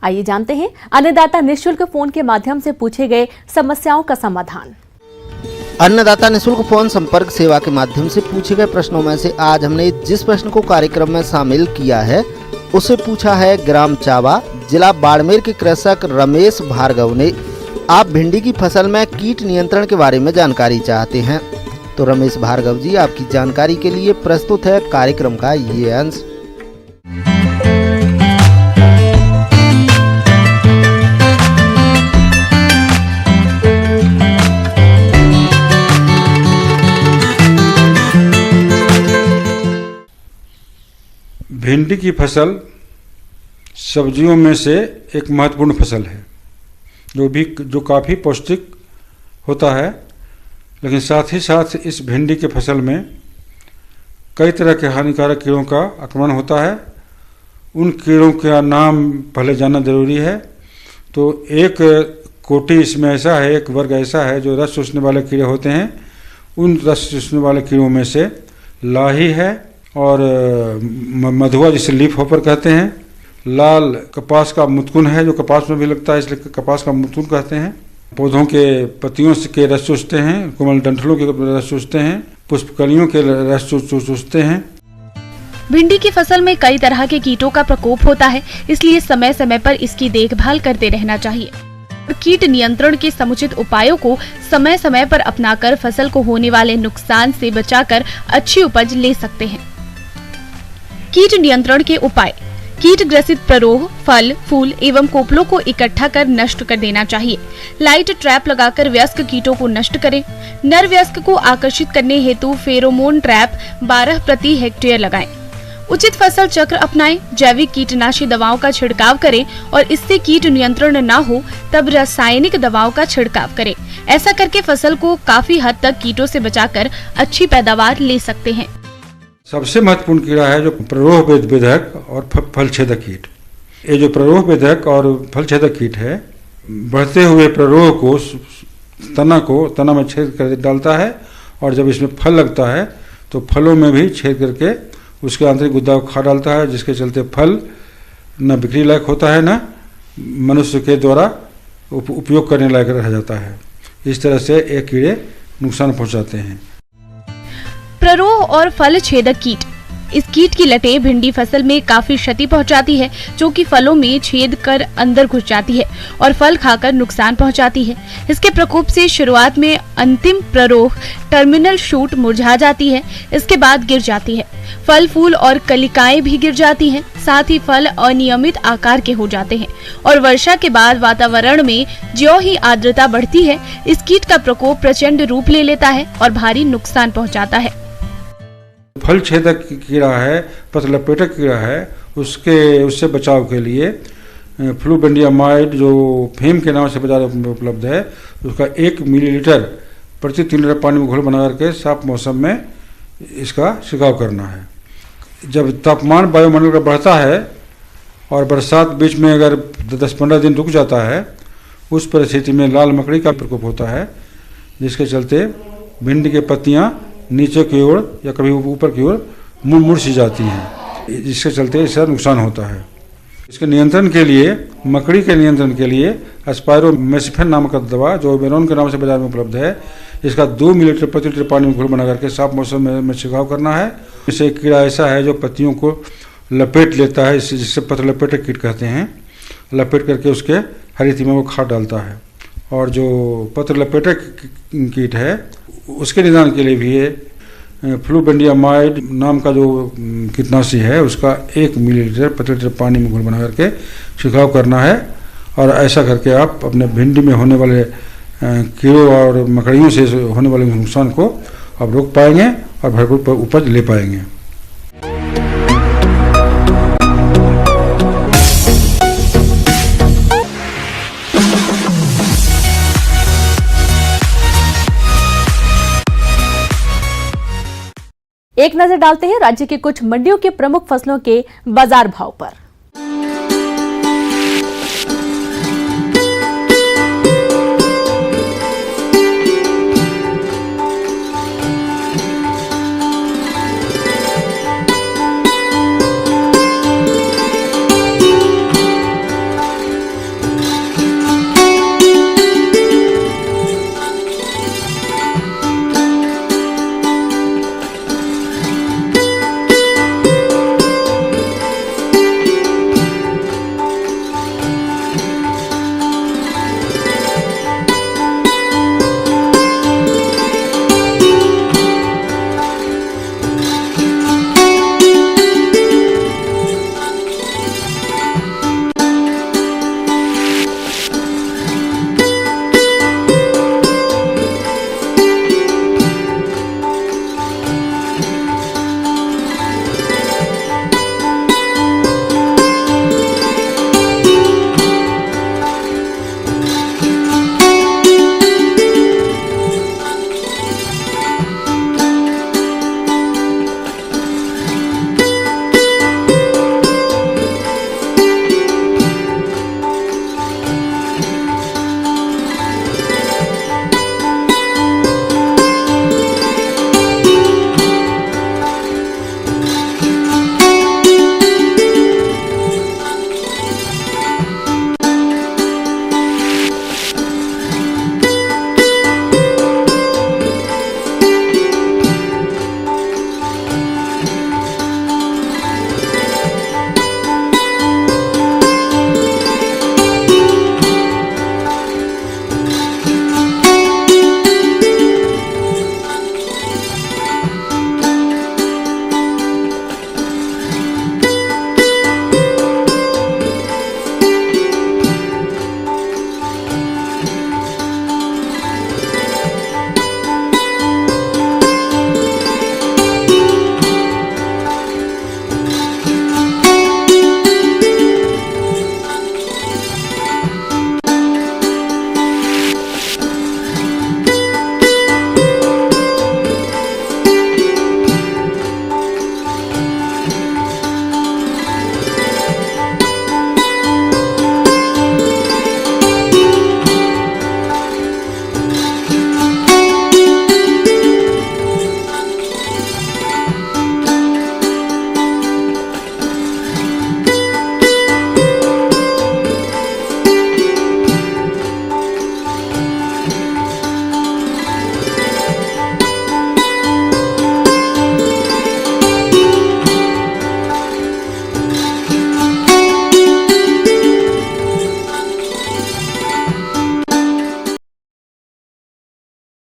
आइए जानते हैं अन्नदाता निःशुल्क फोन के माध्यम से पूछे गए समस्याओं का समाधान। अन्नदाता निःशुल्क फोन संपर्क सेवा के माध्यम से पूछे गए प्रश्नों में से आज हमने जिस प्रश्न को कार्यक्रम में शामिल किया है उसे पूछा है ग्राम चावा, जिला बाड़मेर के कृषक रमेश भार्गव ने। आप भिंडी की फसल में कीट नियंत्रण के बारे में जानकारी चाहते हैं, तो रमेश भार्गव जी आपकी जानकारी के लिए प्रस्तुत है कार्यक्रम का ये अंश। भिंडी की फसल सब्जियों में से एक महत्वपूर्ण फसल है जो काफ़ी पौष्टिक होता है, लेकिन साथ ही साथ इस भिंडी के फसल में कई तरह के हानिकारक कीड़ों का आक्रमण होता है। उन कीड़ों का नाम पहले जानना जरूरी है। तो एक कोटि इसमें ऐसा है, एक वर्ग ऐसा है जो रस चूसने वाले कीड़े होते हैं। उन रस चूसने वाले कीड़ों में से लाही है और मधुआ जिसे लीफ होपर कहते हैं। लाल कपास का मुतकुन है जो कपास में भी लगता है, इसलिए कपास का मुतकुन कहते हैं। पौधों के पत्तियों के रस चूसते हैं, कोमल डंठलों के रस चूसते हैं, पुष्पकलियों के रस चूसते हैं। भिंडी की फसल में कई तरह के कीटों का प्रकोप होता है, इसलिए समय समय पर इसकी देखभाल करते रहना चाहिए। कीट नियंत्रण के समुचित उपायों को समय समय पर अपनाकर फसल को होने वाले नुकसान से बचाकर अच्छी उपज ले सकते हैं। कीट नियंत्रण के उपाय: कीट ग्रसित प्ररोह, फल, फूल एवं कोपलों को इकट्ठा कर नष्ट कर देना चाहिए। लाइट ट्रैप लगाकर वयस्क कीटों को नष्ट करें। नर वयस्क को आकर्षित करने हेतु फेरोमोन ट्रैप 12 प्रति हेक्टेयर लगाएं। उचित फसल चक्र अपनाएं। जैविक कीटनाशी दवाओं का छिड़काव करें और इससे कीट नियंत्रण न हो तब रासायनिक दवाओं का छिड़काव करें। ऐसा करके फसल को काफी हद तक कीटों से बचाकर अच्छी पैदावार ले सकते हैं। सबसे महत्वपूर्ण कीड़ा है जो प्ररोह बेधक और फल छेदक कीट। ये जो प्ररोह बेधक और फल छेदक कीट है, बढ़ते हुए प्ररोह को तना में छेद कर डालता है और जब इसमें फल लगता है तो फलों में भी छेद करके उसके आंतरिक गुद्दा को खा डालता है, जिसके चलते फल न बिक्री लायक होता है न मनुष्य के द्वारा उपयोग करने लायक रह जाता है। इस तरह से ये कीड़े नुकसान पहुंचाते हैं। प्ररोह और फल छेदक कीट: इस कीट की लटें भिंडी फसल में काफी क्षति पहुंचाती है, जो कि फलों में छेद कर अंदर घुस जाती है और फल खाकर नुकसान पहुंचाती है। इसके प्रकोप से शुरुआत में अंतिम प्ररोह टर्मिनल शूट मुरझा जाती है, इसके बाद गिर जाती है। फल, फूल और कलिकाएं भी गिर जाती हैं। साथ ही फल अनियमित आकार के हो जाते हैं और वर्षा के बाद वातावरण में ज्यों ही आर्द्रता बढ़ती है, इस कीट का प्रकोप प्रचंड रूप ले लेता है और भारी नुकसान पहुँचाता है। फल छेदक कीड़ा है, पतलपेटक कीड़ा है, उससे बचाव के लिए फ्लूबेंडियामाइड जो फेम के नाम से बाजार में उपलब्ध है, उसका 1 मिलीलीटर प्रति 3 लीटर पानी में घोल बना करके साफ मौसम में इसका छिड़काव करना है। जब तापमान वायुमंडल का बढ़ता है और बरसात बीच में अगर 10-15 दिन रुक जाता है, उस परिस्थिति में लाल मकड़ी का प्रकोप होता है, जिसके चलते भिंडी की पत्तियाँ नीचे की ओर या कभी ऊपर की ओर मुड़ सी जाती हैं, जिसके चलते इसका नुकसान होता है। इसके नियंत्रण के लिए, मकड़ी के नियंत्रण के लिए स्पायरोमेसिफेन नामक दवा जो बेरोन के नाम से बाजार में उपलब्ध है, इसका 2 मिलीलीटर प्रति लीटर पानी में घोल बना करके साफ मौसम में छिड़काव करना है। इससे एक कीड़ा ऐसा है जो पत्तियों को लपेट लेता है, जिससे पतलपेटक कीट कहते हैं। लपेट करके उसके हरी तिमा को खा डालता है। और जो पतलपेटक कीट है उसके निदान के लिए भी ये फ्लूबेंडियामाइड नाम का जो कीटनाशी है उसका 1 मिलीलीटर प्रति लीटर पानी में घोल बना करके छिड़काव करना है। और ऐसा करके आप अपने भिंडी में होने वाले कीड़ों और मकड़ियों से होने वाले नुकसान को आप रोक पाएंगे और भरपूर उपज ले पाएंगे। एक नजर डालते हैं राज्य के कुछ मंडियों के प्रमुख फसलों के बाजार भाव पर।